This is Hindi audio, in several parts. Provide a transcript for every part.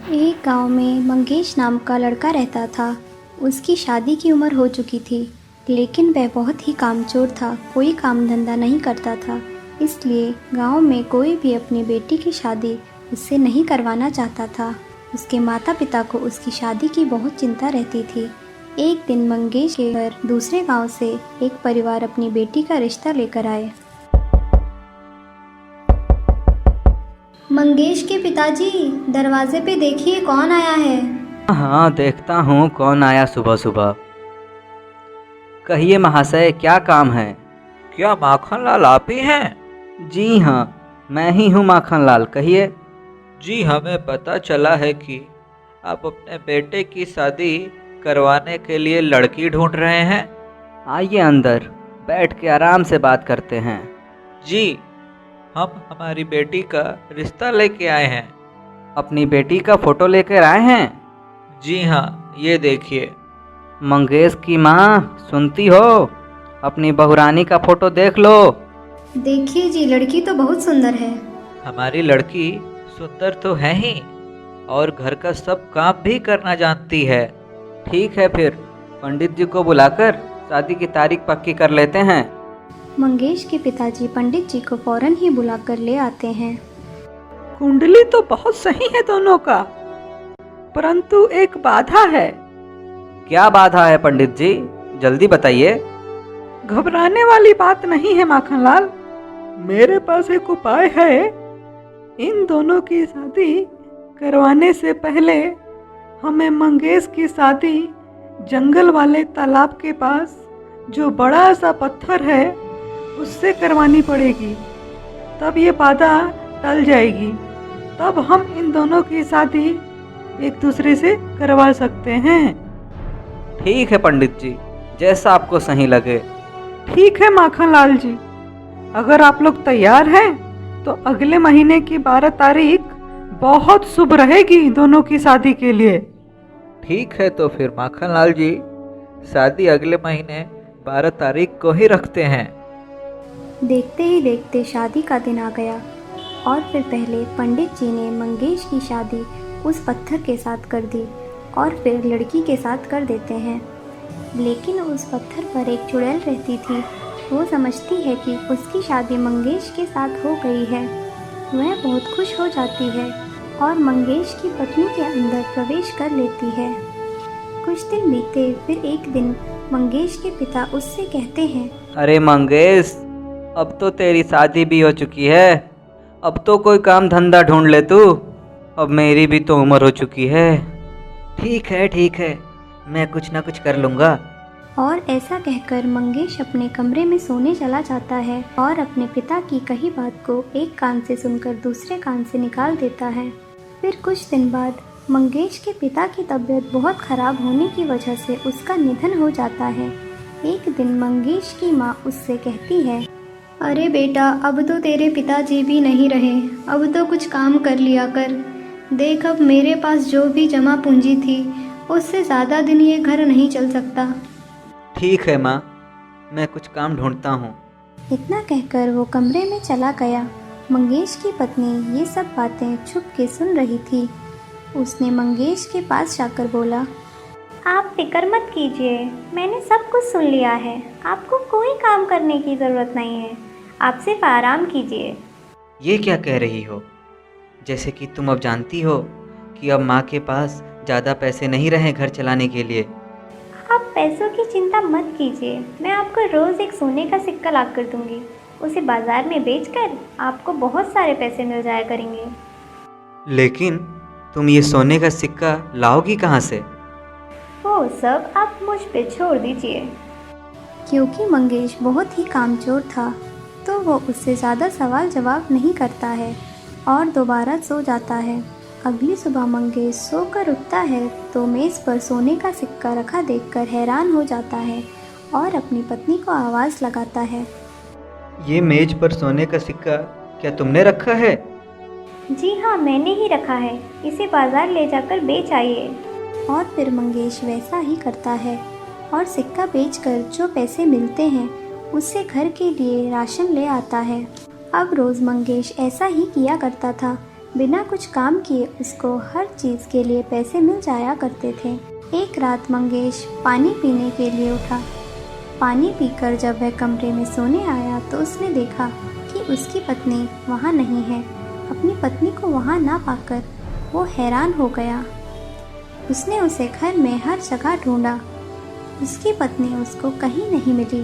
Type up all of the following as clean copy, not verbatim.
एक गांव में मंगेश नाम का लड़का रहता था। उसकी शादी की उम्र हो चुकी थी, लेकिन वह बहुत ही कामचोर था, कोई काम धंधा नहीं करता था। इसलिए गांव में कोई भी अपनी बेटी की शादी उससे नहीं करवाना चाहता था। उसके माता पिता को उसकी शादी की बहुत चिंता रहती थी। एक दिन मंगेश के घर दूसरे गांव से एक परिवार अपनी बेटी का रिश्ता लेकर आए। मंगेश के पिताजी, दरवाजे पे देखिए कौन आया है। हाँ, देखता हूँ कौन आया सुबह सुबह। कहिए महाशय, क्या काम है? क्या माखनलाल आप ही हैं? जी हाँ, मैं ही हूँ माखनलाल, कहिए। जी, हमें पता चला है कि आप अपने बेटे की शादी करवाने के लिए लड़की ढूंढ रहे हैं। आइए अंदर, बैठ के आराम से बात करते हैं। जी, हम हमारी बेटी का रिश्ता लेके आए हैं। अपनी बेटी का फोटो लेकर आए हैं? जी हाँ, ये देखिए। मंगेश की माँ, सुनती हो? अपनी बहुरानी का फोटो देख लो। देखिए जी, लड़की तो बहुत सुंदर है। हमारी लड़की सुंदर तो है ही, और घर का सब काम भी करना जानती है। ठीक है, फिर पंडित जी को बुलाकर शादी की तारीख पक्की कर लेते हैं। मंगेश के पिताजी पंडित जी को फौरन ही बुलाकर ले आते हैं। कुंडली तो बहुत सही है दोनों का, परंतु एक बाधा है। क्या बाधा है पंडित जी, जल्दी बताइए। घबराने वाली बात नहीं है माखनलाल, मेरे पास एक उपाय है। इन दोनों की शादी करवाने से पहले हमें मंगेश की शादी जंगल वाले तालाब के पास जो बड़ा सा पत्थर है उससे करवानी पड़ेगी, तब ये बाधा टल जाएगी। तब हम इन दोनों की शादी एक दूसरे से करवा सकते हैं। ठीक है पंडित जी, जैसा आपको सही लगे। ठीक है माखनलाल जी, अगर आप लोग तैयार हैं तो अगले महीने की 12 तारीख बहुत शुभ रहेगी दोनों की शादी के लिए। ठीक है, तो फिर माखनलाल जी, शादी अगले महीने 12 तारीख को ही रखते हैं। देखते ही देखते शादी का दिन आ गया और फिर पहले पंडित जी ने मंगेश की शादी उस पत्थर के साथ कर दी और फिर लड़की के साथ कर देते हैं। लेकिन उस पत्थर पर एक चुड़ैल रहती थी। वो समझती है कि उसकी शादी मंगेश के साथ हो गई है। वह बहुत खुश हो जाती है और मंगेश की पत्नी के अंदर प्रवेश कर लेती है। कुछ दिन बीते, फिर एक दिन मंगेश के पिता उससे कहते हैं, अरे मंगेश, अब तो तेरी शादी भी हो चुकी है, अब तो कोई काम धंधा ढूंढ ले तू। अब मेरी भी तो उम्र हो चुकी है। ठीक है, मैं कुछ ना कुछ कर लूँगा। और ऐसा कहकर मंगेश अपने कमरे में सोने चला जाता है और अपने पिता की कही बात को एक कान से सुनकर दूसरे कान से निकाल देता है। फिर कुछ दिन बाद मंगेश के पिता की तबीयत बहुत खराब होने की वजह से उसका निधन हो जाता है। एक दिन मंगेश की माँ उससे कहती है, अरे बेटा, अब तो तेरे पिताजी भी नहीं रहे, अब तो कुछ काम कर लिया कर। देख, अब मेरे पास जो भी जमा पूंजी थी उससे ज़्यादा दिन ये घर नहीं चल सकता। ठीक है माँ, मैं कुछ काम ढूंढता हूँ। इतना कहकर वो कमरे में चला गया। मंगेश की पत्नी ये सब बातें छुप के सुन रही थी। उसने मंगेश के पास जाकर बोला, आप फिक्र मत कीजिए, मैंने सब कुछ सुन लिया है। आपको कोई काम करने की ज़रूरत नहीं है, आप सिर्फ आराम कीजिए। ये क्या कह रही हो? जैसे कि तुम अब जानती हो कि अब माँ के पास ज़्यादा पैसे नहीं रहे घर चलाने के लिए। आप पैसों की चिंता मत कीजिए, मैं आपको रोज़ एक सोने का सिक्का ला कर दूँगी। उसे बाज़ार में बेचकर आपको बहुत सारे पैसे मिल जाया करेंगे। लेकिन तुम ये सोने का सिक्का लाओगी कहाँ से? वो सब आप मुझ पे छोड़ दीजिए। क्योंकि मंगेश बहुत ही कामचोर था, तो वो उससे ज़्यादा सवाल जवाब नहीं करता है और दोबारा सो जाता है। अगली सुबह मंगेश सोकर उठता है तो मेज़ पर सोने का सिक्का रखा देखकर हैरान हो जाता है और अपनी पत्नी को आवाज़ लगाता है, ये मेज पर सोने का सिक्का क्या तुमने रखा है? जी हाँ, मैंने ही रखा है, इसे बाज़ार ले जाकर बेच आइए। और फिर मंगेश वैसा ही करता है और सिक्का बेचकर जो पैसे मिलते हैं उससे घर के लिए राशन ले आता है। अब रोज़ मंगेश ऐसा ही किया करता था। बिना कुछ काम किए उसको हर चीज़ के लिए पैसे मिल जाया करते थे। एक रात मंगेश पानी पीने के लिए उठा। पानी पीकर जब वह कमरे में सोने आया तो उसने देखा कि उसकी पत्नी वहाँ नहीं है। अपनी पत्नी को वहाँ ना पाकर वो हैरान हो गया। उसने उसे घर में हर जगह ढूंढा। उसकी पत्नी उसको कहीं नहीं मिली।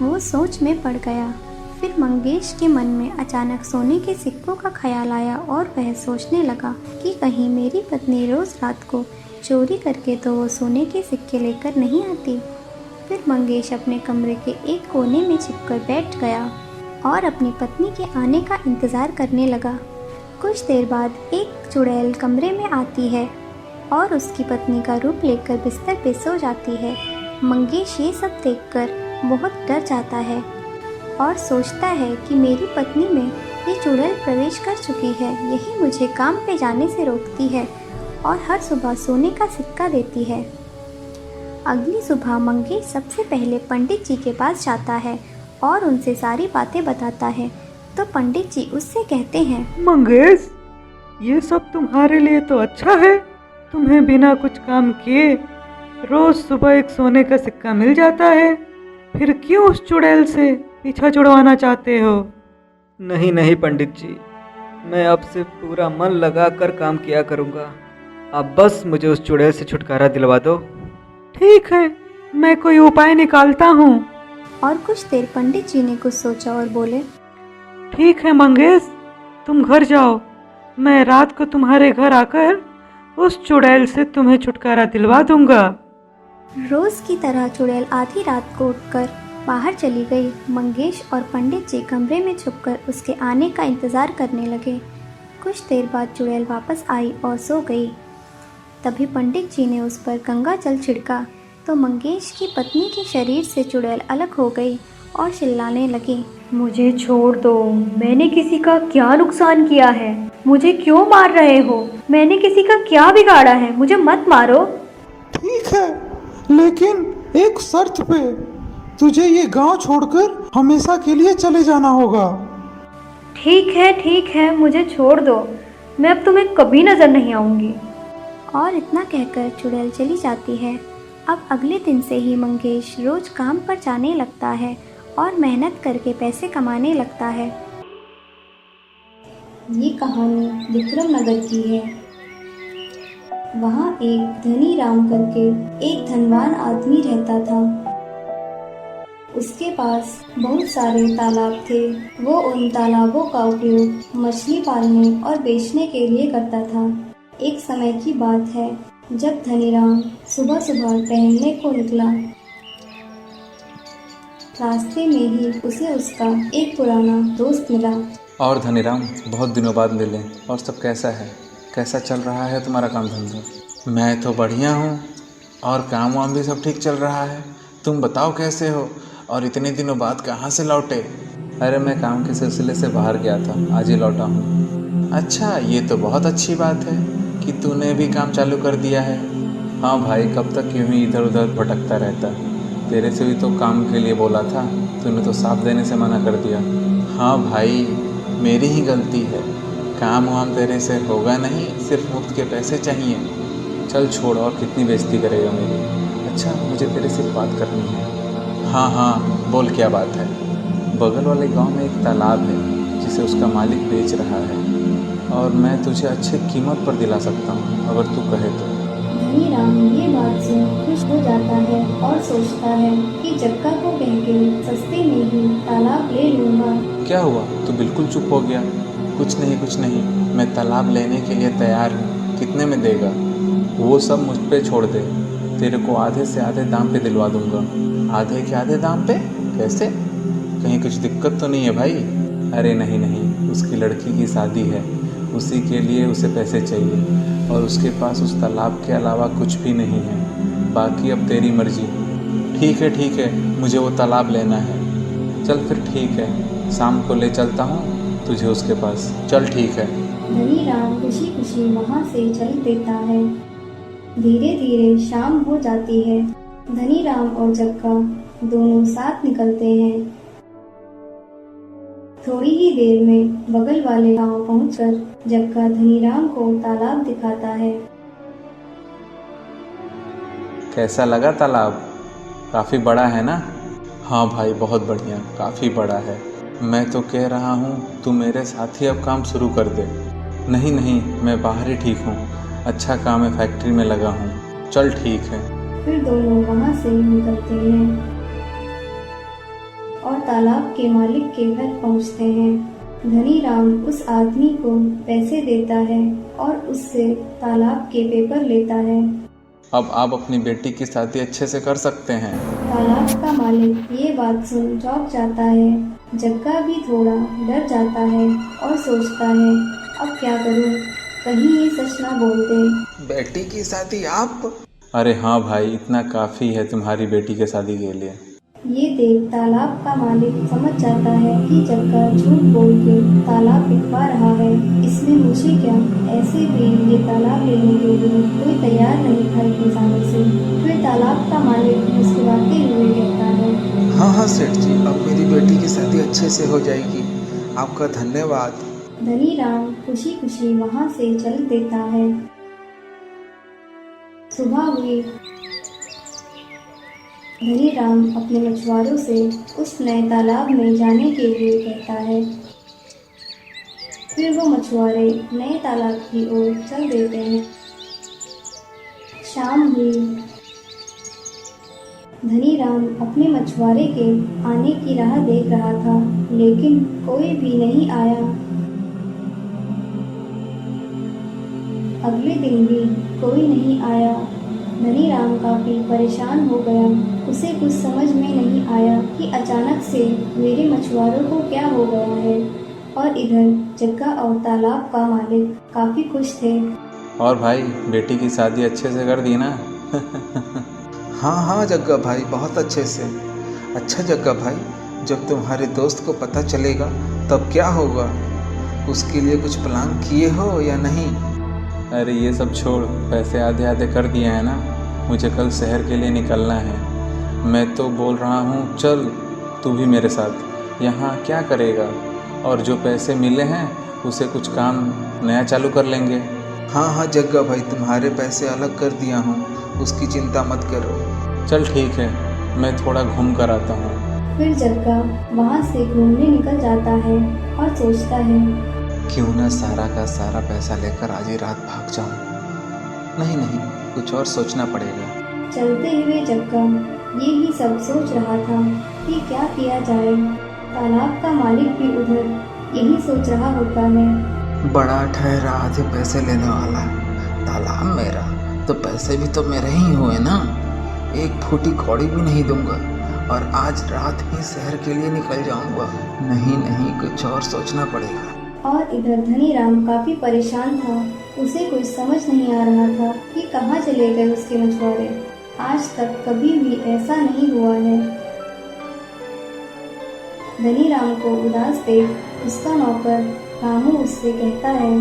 वो सोच में पड़ गया। फिर मंगेश के मन में अचानक सोने के सिक्कों का ख्याल आया और वह सोचने लगा कि कहीं मेरी पत्नी रोज़ रात को चोरी करके तो वो सोने के सिक्के लेकर नहीं आती। फिर मंगेश अपने कमरे के एक कोने में छिपकर बैठ गया और अपनी पत्नी के आने का इंतज़ार करने लगा। कुछ देर बाद एक चुड़ैल कमरे में आती है और उसकी पत्नी का रूप लेकर बिस्तर पे सो जाती है। मंगेश ये सब देखकर बहुत डर जाता है और सोचता है कि मेरी पत्नी में ये चुड़ैल प्रवेश कर चुकी है। यही मुझे काम पे जाने से रोकती है और हर सुबह सोने का सिक्का देती है। अगली सुबह मंगेश सबसे पहले पंडित जी के पास जाता है और उनसे सारी बातें बताता है। तो पंडित जी उससे कहते हैं, मंगेश, ये सब तुम्हारे लिए तो अच्छा है। तुम्हें बिना कुछ काम किए रोज सुबह एक सोने का सिक्का मिल जाता है। फिर क्यों उस चुड़ैल से पीछा छुड़वाना चाहते हो? नहीं नहीं पंडित जी, मैं अब से पूरा मन लगा कर काम किया करूँगा। अब बस मुझे उस चुड़ैल से छुटकारा दिलवा दो। ठीक है, मैं कोई उपाय निकालता हूँ। और कुछ देर पंडित जी ने कुछ सोचा और बोले, ठीक है मंगेश, तुम घर जाओ। मैं रात को तुम्हारे घर आकर उस चुड़ैल से तुम्हें छुटकारा दिलवा दूंगा। रोज़ की तरह चुड़ैल आधी रात को उठकर बाहर चली गई। मंगेश और पंडित जी कमरे में छुपकर उसके आने का इंतज़ार करने लगे। कुछ देर बाद चुड़ैल वापस आई और सो गई। तभी पंडित जी ने उस पर गंगा जल छिड़का तो मंगेश की पत्नी के शरीर से चुड़ैल अलग हो गई और चिल्लाने लगी, मुझे छोड़ दो, मैंने किसी का क्या नुकसान किया है? मुझे क्यों मार रहे हो? मैंने किसी का क्या बिगाड़ा है? मुझे मत मारो। ठीक है, लेकिन एक शर्त पे। तुझे ये गांव छोड़कर हमेशा के लिए चले जाना होगा। ठीक है, मुझे छोड़ दो। मैं अब तुम्हें कभी नजर नहीं आऊंगी। और इतना कहकर चुड़ैल चली जाती है। अब अगले दिन से ही मंगेश रोज काम पर जाने लगता है और मेहनत करके पैसे कमाने लगता है। ये कहानी विक्रम नगर की है। वहाँ एक धनी राम करके एक धनवान आदमी रहता था। उसके पास बहुत सारे तालाब थे। वो उन तालाबों का उपयोग मछली पालने और बेचने के लिए करता था। एक समय की बात है जब धनीराम सुबह सुबह टहलने को निकला। रास्ते में ही उसे उसका एक पुराना दोस्त मिला। और धनीराम, बहुत दिनों बाद मिले। और सब कैसा है? कैसा चल रहा है तुम्हारा काम धंधा? मैं तो बढ़िया हूँ और काम वाम भी सब ठीक चल रहा है। तुम बताओ कैसे हो और इतने दिनों बाद कहाँ से लौटे? अरे मैं काम के सिलसिले से बाहर गया था, आज ही लौटा हूँ। अच्छा, ये तो बहुत अच्छी बात है कि तूने भी काम चालू कर दिया है। हाँ भाई, कब तक यूँ ही इधर उधर भटकता रहता? तेरे से भी तो काम के लिए बोला था, तूने तो साफ देने से मना कर दिया। हाँ भाई, मेरी ही गलती है। काम वाम तेरे से होगा नहीं, सिर्फ मुफ्त के पैसे चाहिए। चल छोड़, और कितनी बेइज्जती करेगा मेरी। अच्छा, मुझे तेरे से बात करनी है। हाँ, बोल क्या बात है? बगल वाले गांव में एक तालाब है जिसे उसका मालिक बेच रहा है और मैं तुझे अच्छे कीमत पर दिला सकता हूँ अगर तू कहे तो। धनीराम ये बात सुन खुश हो जाता है और सोचता है कि जग्गा को कह के सस्ते में ही तालाब ले लूँगा। क्या हुआ? तू बिल्कुल चुप हो गया। कुछ नहीं, मैं तालाब लेने के लिए तैयार हूँ। कितने में देगा? वो सब मुझ पे छोड़ दे, तेरे को आधे से आधे दाम पे दिलवा दूंगा। आधे के आधे दाम पे? कैसे? कहीं कुछ दिक्कत तो नहीं है भाई? अरे नहीं, उसकी लड़की की शादी है, उसी के लिए उसे पैसे चाहिए और उसके पास उस तालाब के अलावा कुछ भी नहीं है। बाकी अब तेरी मर्जी। ठीक है, मुझे वो तालाब लेना है। चल फिर ठीक है, शाम को ले चलता हूँ तुझे उसके पास। चल ठीक है। धनीराम खुशी खुशी वहाँ से चल देता है। धीरे धीरे शाम हो जाती है। धनीराम और जग्गा दोनों साथ निकलते हैं। थोड़ी ही देर में बगल वाले गांव पहुंचकर जग्गा धनीराम को तालाब दिखाता है। कैसा लगा तालाब? काफ़ी बड़ा है ना? हाँ भाई, बहुत बढ़िया, काफ़ी बड़ा है। मैं तो कह रहा हूँ तू मेरे साथ ही अब काम शुरू कर दे। नहीं नहीं, मैं बाहर ही ठीक हूँ। अच्छा काम है, फैक्ट्री में लगा हूँ। चल ठीक है। फिर दोनों वहां से निकलते हैं और तालाब के मालिक के घर पहुंचते हैं। धनीराम उस आदमी को पैसे देता है और उससे तालाब के पेपर लेता है। अब आप अपनी बेटी की शादी अच्छे से कर सकते हैं। तालाब का मालिक ये बात सुन चौंक जाता है। जग्गा भी थोड़ा डर जाता है और सोचता है अब क्या करूं, कहीं ये सच ना बोल दे। बेटी की शादी आप? अरे हाँ भाई, इतना काफ़ी है तुम्हारी बेटी के शादी के लिए। ये देख तालाब का मालिक समझ जाता है कि जग्गा झूठ बोल के तालाब बिकवा रहा है। इसमें मुझे क्या, ऐसे भी ये तालाब लेने के लिए कोई तैयार नहीं था इतने सालों से। फिर तालाब का मालिक मुस्कुराते हुए कहता है, हाँ सेठ जी, अब मेरी बेटी की शादी अच्छे से हो जाएगी। आपका धन्यवाद। धनीराम खुशी खुशी वहाँ से चल देता है। सुबह हुई। धनीराम अपने मछुआरों से उस नए तालाब में जाने के लिए कहता है। फिर वो मछुआरे नए तालाब की ओर चल देते हैं। शाम हुई। धनीराम अपने मछुआरे के आने की राह देख रहा था, लेकिन कोई भी नहीं आया। अगले दिन भी कोई नहीं आया। धनीराम काफी परेशान हो गया। उसे कुछ समझ में नहीं आया कि अचानक से मेरे मछुआरों को क्या हो गया है। और इधर जग्गा और तालाब का मालिक काफी खुश थे। और भाई, बेटी की शादी अच्छे से कर दी ना? हाँ जग्गा भाई, बहुत अच्छे से। अच्छा जग्गा भाई, जब तुम्हारे दोस्त को पता चलेगा तब क्या होगा? उसके लिए कुछ प्लान किए हो या नहीं? अरे ये सब छोड़, पैसे आधे आधे कर दिए हैं ना। मुझे कल शहर के लिए निकलना है। मैं तो बोल रहा हूँ चल तू भी मेरे साथ। यहाँ क्या करेगा? और जो पैसे मिले हैं उसे कुछ काम नया चालू कर लेंगे। हाँ जग्गा भाई, तुम्हारे पैसे अलग कर दिया हूँ, उसकी चिंता मत करो। चल ठीक है, मैं थोड़ा घूम कर आता हूँ। फिर जग्गा वहाँ से घूमने निकल जाता है और सोचता है, क्यों ना सारा का सारा पैसा लेकर आज ही रात भाग जाऊँ। नहीं, कुछ और सोचना पड़ेगा। चलते हुए जग्गा यही सब सोच रहा था कि क्या किया जाए। तालाब का मालिक भी उधर यही सोच रहा होता है। बड़ा ठहरा आधे पैसे लेने वाला। तालाब मेरा तो पैसे भी तो मेरे ही हुए ना। एक फूटी कौड़ी भी नहीं दूंगा और आज रात ही शहर के लिए निकल जाऊंगा। नहीं, कुछ और सोचना पड़ेगा। और इधर धनीराम काफी परेशान था। उसे कुछ समझ नहीं आ रहा था कि कहाँ चले गए उसके मछुआरे। आज तक कभी भी ऐसा नहीं हुआ है। धनीराम को उदास देख उसका नौकर रामू उससे कहता है,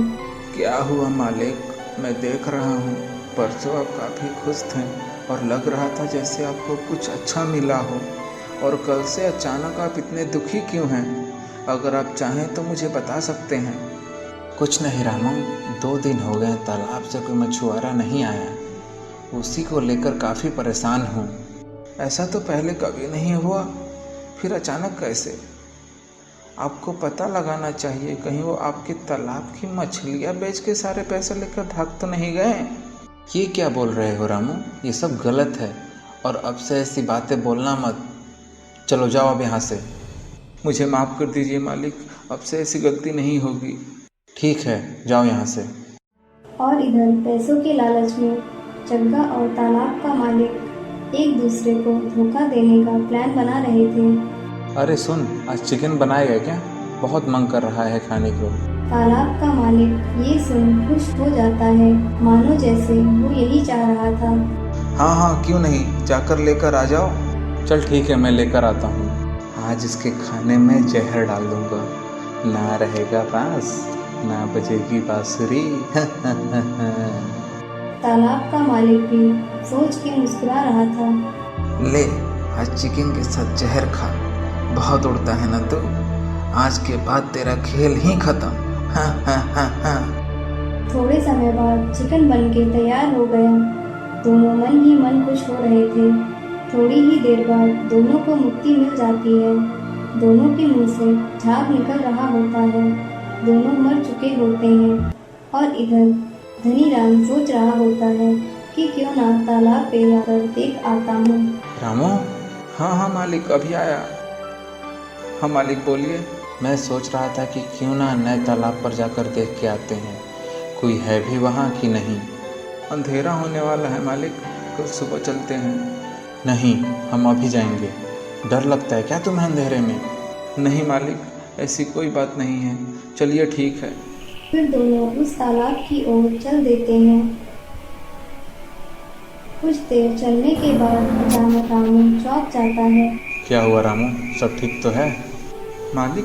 क्या हुआ मालिक? मैं देख रहा हूँ परसों आप काफ़ी खुश थे और लग रहा था जैसे आपको कुछ अच्छा मिला हो, और कल से अचानक आप इतने दुखी क्यों हैं? अगर आप चाहें तो मुझे बता सकते हैं। कुछ नहीं रामू, 2 दिन हो गए तालाब से कोई मछुआरा नहीं आया। उसी को लेकर काफ़ी परेशान हूँ। ऐसा तो पहले कभी नहीं हुआ, फिर अचानक कैसे? आपको पता लगाना चाहिए, कहीं वो आपके तालाब की मछलियाँ बेच के सारे पैसे लेकर भाग तो नहीं गए? ये क्या बोल रहे हो रामू? ये सब गलत है और अब से ऐसी बातें बोलना मत। चलो जाओ अब यहाँ से। मुझे माफ़ कर दीजिए मालिक, अब से ऐसी गलती नहीं होगी। ठीक है, जाओ यहाँ से। और इधर पैसों के लालच में जग्गा और तालाब का मालिक एक दूसरे को धोखा देने का प्लान बना रहे थे। अरे सुन, आज चिकन बनाएगा क्या? बहुत मन कर रहा है खाने को। तालाब का मालिक ये सुन खुश हो जाता है, मानो जैसे वो यही चाह रहा था। हाँ क्यों नहीं, जाकर लेकर आ जाओ। चल ठीक है, मैं लेकर आता हूँ। आज इसके खाने में जहर डाल दूंगा। ना रहेगा बांस, ना बजेगी बांसुरी। तालाब का मालिक भी सोच के मुस्कुरा रहा था। ले, आज चिकन के साथ जहर खा। बहुत उड़ता है ना तू, आज के बाद तेरा खेल ही खत्म। हाँ हाँ हाँ हाँ। थोड़े समय बाद चिकन बन के तैयार हो गया। दोनों मन ही मन खुश हो रहे थे। थोड़ी ही देर बाद दोनों को मुक्ति मिल जाती है। दोनों के मुंह से झाग निकल रहा होता है। दोनों मर चुके होते हैं और इधर धनीराम सोच रहा होता है कि क्यों ना तालाब पे जाकर देख आता हूँ। रामू, हाँ हाँ मालिक, अभी आया। हाँ मालिक, बोलिए। मैं सोच रहा था कि क्यों ना नए तालाब पर जाकर देख के आते हैं, कोई है भी वहाँ कि नहीं। अंधेरा होने वाला है मालिक, कल सुबह चलते हैं। नहीं, हम अभी जाएंगे। डर लगता है क्या तुम्हें अंधेरे में? नहीं मालिक, ऐसी कोई बात नहीं है, चलिए ठीक है। फिर दोनों उस तालाब की ओर चल देते हैं। कुछ देर चलने के बाद अचानक रामू चौंक जाता है। क्या हुआ रामू, सब ठीक तो है? मालिक,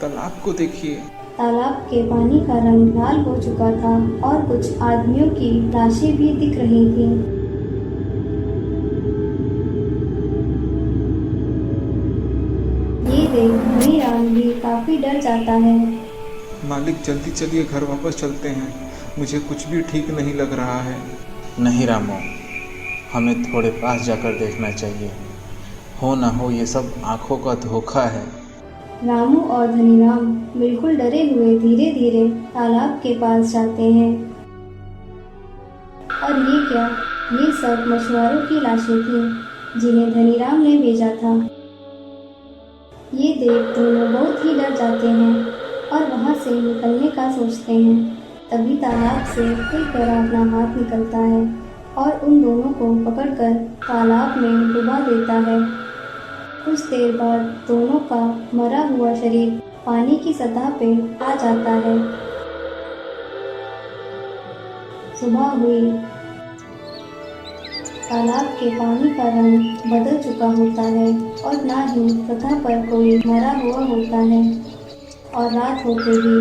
तालाब को देखिए। तालाब के पानी का रंग लाल हो चुका था और कुछ आदमियों की लाशें भी दिख रही थी। ये देख धनीराम भी काफी डर जाता है। मालिक, जल्दी चलिए, घर वापस चलते हैं। मुझे कुछ भी ठीक नहीं लग रहा है। नहीं रामू, हमें थोड़े पास जाकर देखना चाहिए। हो ना हो ये सब आंखों का धोखा है। रामू और धनीराम बिल्कुल डरे हुए धीरे धीरे तालाब के पास जाते हैं। और ये क्या, ये सब मछुआरों की लाशें थीं जिन्हें धनीराम ने भेजा था। ये देख दोनों बहुत ही डर जाते हैं और वहाँ से निकलने का सोचते हैं। तभी तालाब से एक डरावना हाथ निकलता है और उन दोनों को पकड़कर तालाब में डुबा देता है। कुछ देर बाद दोनों का मरा हुआ शरीर पानी की सतह पे आ जाता है। सुबह हुई। तालाब के पानी का रंग बदल चुका होता है और ना ही सतह पर कोई मरा हुआ होता है। और रात होते ही